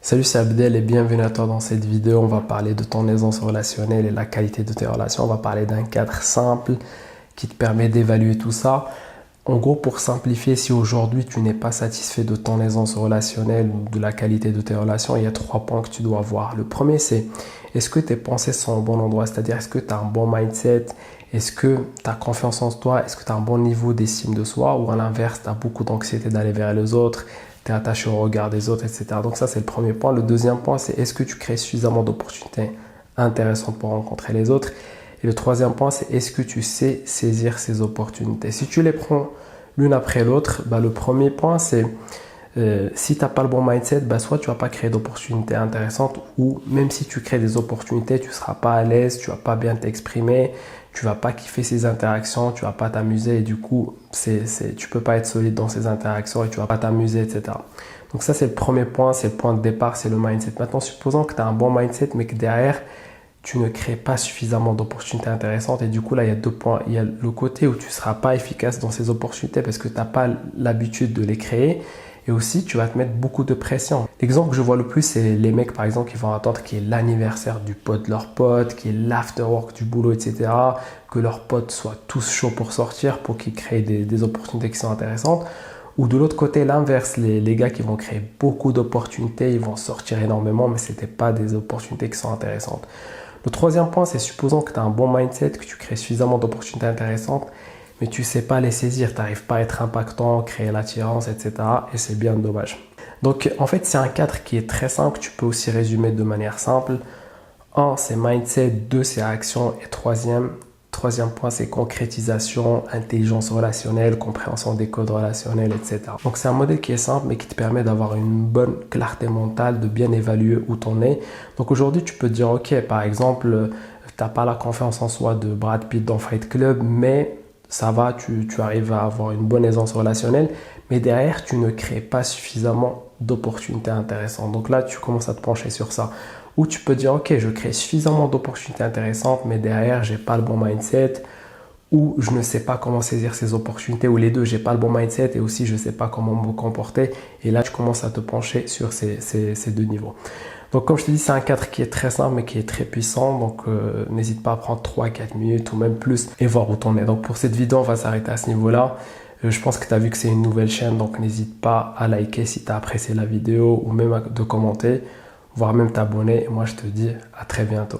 Salut, c'est Abdel et bienvenue à toi dans cette vidéo. On va parler de ton aisance relationnelle et la qualité de tes relations. On va parler d'un cadre simple qui te permet d'évaluer tout ça. En gros, pour simplifier, si aujourd'hui tu n'es pas satisfait de ton aisance relationnelle ou de la qualité de tes relations, il y a 3 points que tu dois voir. Le premier, c'est est-ce que tes pensées sont au bon endroit? C'est-à-dire, est-ce que tu as un bon mindset? Est-ce que tu as confiance en toi? Est-ce que tu as un bon niveau d'estime de soi? Ou à l'inverse, tu as beaucoup d'anxiété d'aller vers les autres? Tu es attaché au regard des autres, etc. Donc ça, c'est le premier point. Le deuxième point, c'est est-ce que tu crées suffisamment d'opportunités intéressantes pour rencontrer les autres? Et le troisième point, c'est est-ce que tu sais saisir ces opportunités? Si tu les prends l'une après l'autre, le premier point, c'est si tu n'as pas le bon mindset, soit tu ne vas pas créer d'opportunités intéressantes ou même si tu crées des opportunités, tu ne seras pas à l'aise, tu ne vas pas bien t'exprimer, tu ne vas pas kiffer ces interactions, tu ne vas pas t'amuser et du coup, tu ne peux pas être solide dans ces interactions et tu ne vas pas t'amuser, etc. Donc ça, c'est le premier point, c'est le point de départ, c'est le mindset. Maintenant, supposons que tu as un bon mindset, mais que derrière, tu ne crées pas suffisamment d'opportunités intéressantes. Et du coup, là, il y a 2 points. Il y a le côté où tu ne seras pas efficace dans ces opportunités parce que tu n'as pas l'habitude de les créer. Et aussi, tu vas te mettre beaucoup de pression. L'exemple que je vois le plus, c'est les mecs, par exemple, qui vont attendre qu'il y ait l'anniversaire du pote de leur pote, qu'il y ait l'afterwork du boulot, etc. Que leurs potes soient tous chauds pour sortir, pour qu'ils créent des opportunités qui sont intéressantes. Ou de l'autre côté, l'inverse, les gars qui vont créer beaucoup d'opportunités, ils vont sortir énormément, mais ce n'étaient pas des opportunités qui sont intéressantes. Le troisième point, c'est supposons que tu as un bon mindset, que tu crées suffisamment d'opportunités intéressantes, mais tu ne sais pas les saisir, tu n'arrives pas à être impactant, créer l'attirance, etc. Et c'est bien dommage. Donc en fait, c'est un cadre qui est très simple, tu peux aussi résumer de manière simple. 1, c'est mindset, 2, c'est action, et troisième point, c'est concrétisation, intelligence relationnelle, compréhension des codes relationnels, etc. Donc c'est un modèle qui est simple, mais qui te permet d'avoir une bonne clarté mentale, de bien évaluer où tu en es. Donc aujourd'hui, tu peux te dire, ok, par exemple, tu n'as pas la confiance en soi de Brad Pitt dans Fight Club, mais ça va, tu arrives à avoir une bonne aisance relationnelle, mais derrière, tu ne crées pas suffisamment d'opportunités intéressantes. Donc là, tu commences à te pencher sur ça. Ou tu peux dire, ok, je crée suffisamment d'opportunités intéressantes, mais derrière, j'ai pas le bon mindset, ou je ne sais pas comment saisir ces opportunités, ou les deux, j'ai pas le bon mindset, et aussi je ne sais pas comment me comporter. Et là, tu commences à te pencher sur ces 2 niveaux. Donc comme je te dis, c'est un cadre qui est très simple mais qui est très puissant. Donc n'hésite pas à prendre 3-4 minutes ou même plus et voir où t'en es. Donc pour cette vidéo, on va s'arrêter à ce niveau-là. Je pense que tu as vu que c'est une nouvelle chaîne, donc n'hésite pas à liker si tu as apprécié la vidéo ou même de commenter, voire même t'abonner. Et moi, je te dis à très bientôt.